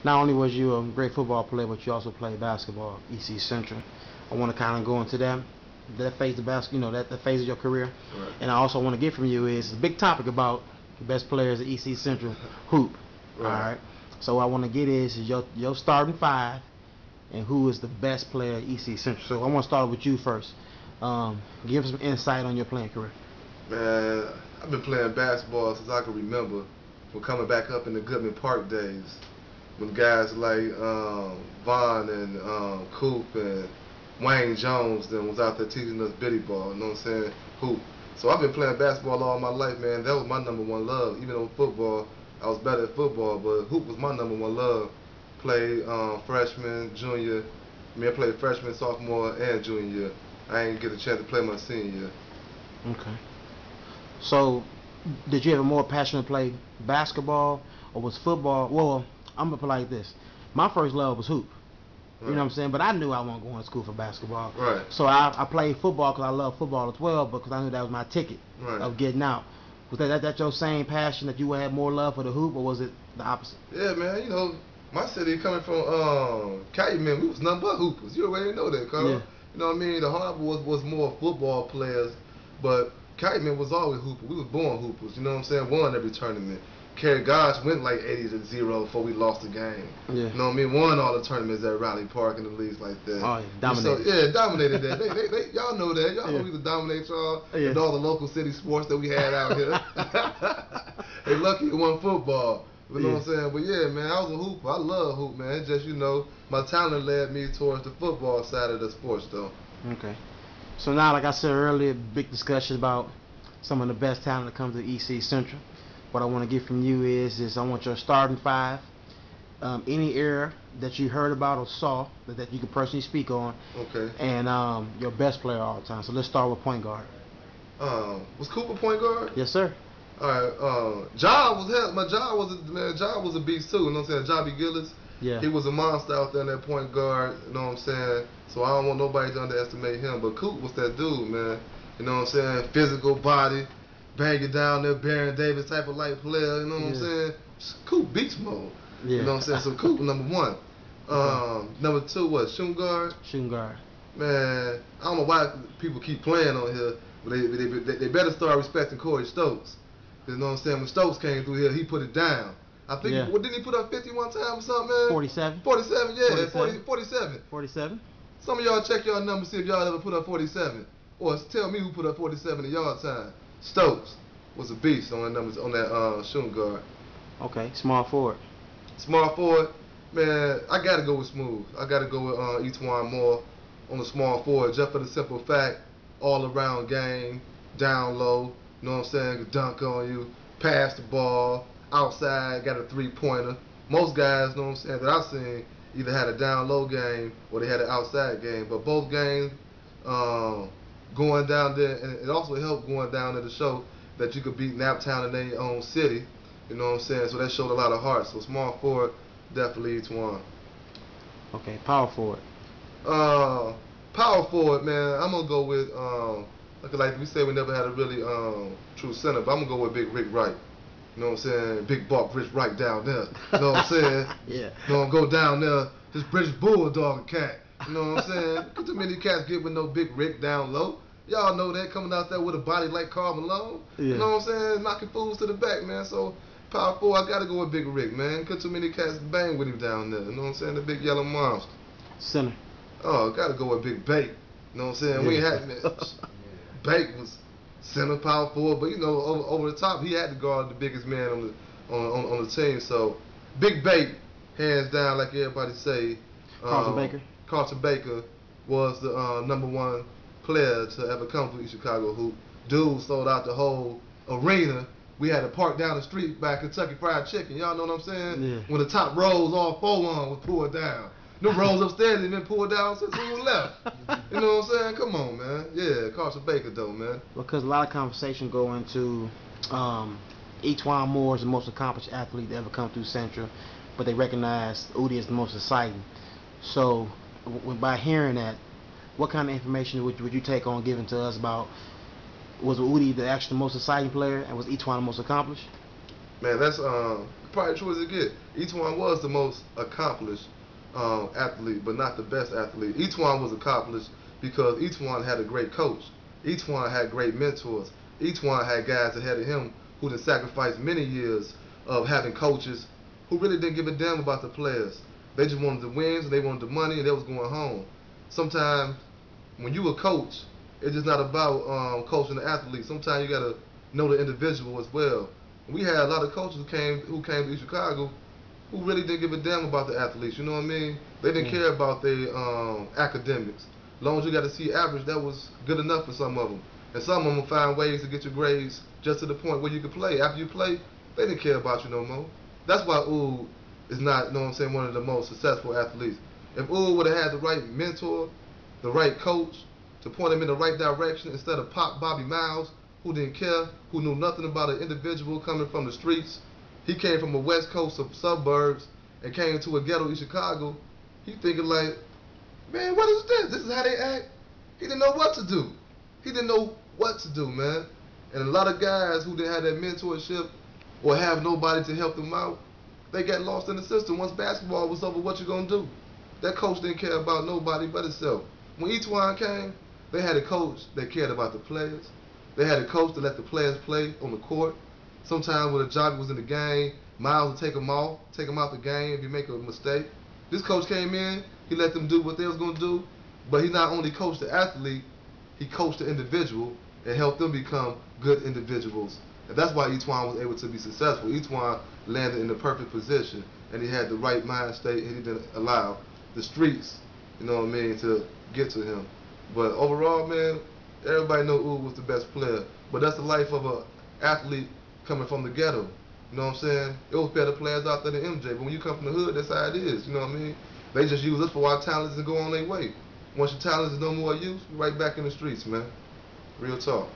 Not only was you a great football player, but you also played basketball at EC Central. I want to kind of go into that phase of basketball, that phase of your career. Right. And I also want to get from you is a big topic about the best players at EC Central hoop. All Right. right. So what I want to get is your starting five and who is the best player at EC Central. So I want to start with you first. Give us some insight on your playing career. Man, I've been playing basketball since I can remember. From coming back up in the Goodman Park days, when guys like Vaughn and Coop and Wayne Jones then was out there teaching us bitty ball. You know what I'm saying? Hoop. So I've been playing basketball all my life, man. That was my number one love. Even though football, I was better at football, but hoop was my number one love. Played freshman, junior. I played freshman, sophomore, and junior year. I ain't get a chance to play my senior year. Okay. So, did you have a more passion to play basketball or was football? Well, I'm gonna put it like this. My first love was hoop. You know what I'm saying? But I knew I wasn't going to school for basketball. Right. So I played football because I love football as well, because I knew that was my ticket Right. of getting out. Was that your same passion that you would have more love for the hoop, or was it the opposite? Yeah, man. My city coming from Calumet, we was nothing but hoopers. You already know that, Carl. Yeah. You know what I mean? The Harbor was more football players, but Calumet was always hoopers. We was born hoopers. You know what I'm saying? Won every tournament. Kerry Gosh went like 80-0 before we lost the game. Yeah. You know what I mean? Won all the tournaments at Raleigh Park and the leagues like that. Oh, yeah, dominated. So, yeah, dominated that. Y'all know that. Y'all know we could dominate y'all Yeah. and all the local city sports that we had out here. They lucky it wasn't football. You know what I'm saying? But yeah, man, I was a hooper. I love hoop, man. It's just, my talent led me towards the football side of the sports, though. Okay. So now, like I said earlier, big discussion about some of the best talent that comes to EC Central. What I want to get from you is I want your starting five, any era that you heard about or saw that you can personally speak on, Okay. and your best player all the time. So let's start with point guard. Was Cooper point guard? Yes, sir. All right. Ja was hell. Ja was a beast too. You know what I'm saying? Jobby Gillis. Yeah. He was a monster out there in that point guard. You know what I'm saying? So I don't want nobody to underestimate him. But Coop was that dude, man. You know what I'm saying? Physical body, bang it down there, Baron Davis type of light player. You know what I'm saying? Coop beast mode. Yeah. You know what I'm saying? So Coop number one. Number two what? Shooting guard. Shooting guard. Man, I don't know why people keep playing on here, but they better start respecting Corey Stokes. You know what I'm saying? When Stokes came through here, he put it down. I think, what didn't he put up 51 times or something, man? 47. 47, yeah, 47. 47. 47. Some of y'all check y'all numbers, see if y'all ever put up 47. Or tell me who put up 47 in y'all time. Stokes was a beast on that numbers on that shooting guard. Okay, small forward. Small forward, man, I gotta go with Smooth. I gotta go with Etwan Moore on the small forward, just for the simple fact, all around game, down low, you know what I'm saying, could dunk on you, pass the ball, outside, got a three-pointer. Most guys, you know what I'm saying, that I've seen either had a down low game or they had an outside game. But both games, going down there, and it also helped going down there to show that you could beat Naptown in their own city. You know what I'm saying? So that showed a lot of heart. So small forward, definitely each one. Okay, power forward. Power forward, man, I'm gonna go with like we say, we never had a really true center, but I'm gonna go with Big Rick Wright. You know what I'm saying? Big Buck Rich Wright down there. You know what I'm saying? Yeah. You know, go down there, this British Bulldog cat. You know what I'm saying? Look too many cats get with no Big Rick down low. Y'all know that, coming out there with a body like Karl Malone. Yeah. You know what I'm saying? Knocking fools to the back, man. So power forward, I gotta go with Big Rick, man. Cause too many cats bang with him down there. You know what I'm saying? The big yellow monster. Center. Oh, gotta go with Big Bake. You know what I'm saying? We had Bake was center power forward, but over the top, he had to guard the biggest man on the team. So Big Bake, hands down, like everybody say. Carlton Baker. Carlton Baker was the number one player to ever come to East Chicago hoop. Dude sold out the whole arena. We had to park down the street by Kentucky Fried Chicken. Y'all know what I'm saying? Yeah. When the top rows, all four on, was pulled down. Them rows upstairs had been pulled down since we left. You know what I'm saying? Come on, man. Yeah, Carlton Baker, though, man. Because a lot of conversation go into Etwan Moore is the most accomplished athlete to ever come through Central, but they recognize Udi is the most exciting. So, by hearing that, what kind of information would you take on giving to us about, was Udi the actually most exciting player and was Etwan the most accomplished? Man, that's probably true as it get. Etuan was the most accomplished athlete, but not the best athlete. Etuan was accomplished because Etuan had a great coach. Etuan had great mentors. Etuan had guys ahead of him who had sacrificed many years of having coaches who really didn't give a damn about the players. They just wanted the wins, and they wanted the money, and they was going home. Sometimes when you a coach, it's just not about coaching the athlete. Sometimes you gotta know the individual as well. We had a lot of coaches who came to East Chicago who really didn't give a damn about the athletes. You know what I mean? They didn't care about their academics. As long as you got to see average, that was good enough for some of them. And some of them find ways to get your grades just to the point where you can play. After you play, they didn't care about you no more. That's why Ool is not, you know what I'm saying, one of the most successful athletes. If Ool would have had the right mentor, the right coach, to point him in the right direction instead of Pop Bobby Miles, who didn't care, who knew nothing about an individual coming from the streets. He came from a west coast of suburbs and came to a ghetto in Chicago. He thinking like, man, what is this? This is how they act? He didn't know what to do. He didn't know what to do, man. And a lot of guys who didn't have that mentorship or have nobody to help them out, they got lost in the system. Once basketball was over, what you gonna do? That coach didn't care about nobody but himself. When Etuan came, they had a coach that cared about the players. They had a coach that let the players play on the court. Sometimes when a jockey was in the game, Miles would take him out the game if you make a mistake. This coach came in, he let them do what they was going to do, but he not only coached the athlete, he coached the individual and helped them become good individuals. And that's why Etuan was able to be successful. Etuan landed in the perfect position, and he had the right mind state, and he didn't allow the streets, you know what I mean, to get to him. But overall, man, everybody know Ool was the best player. But that's the life of an athlete coming from the ghetto. You know what I'm saying? It was better players out there than MJ. But when you come from the hood, that's how it is. You know what I mean? They just use us for our talents and go on their way. Once your talents is no more use, you're right back in the streets, man. Real talk.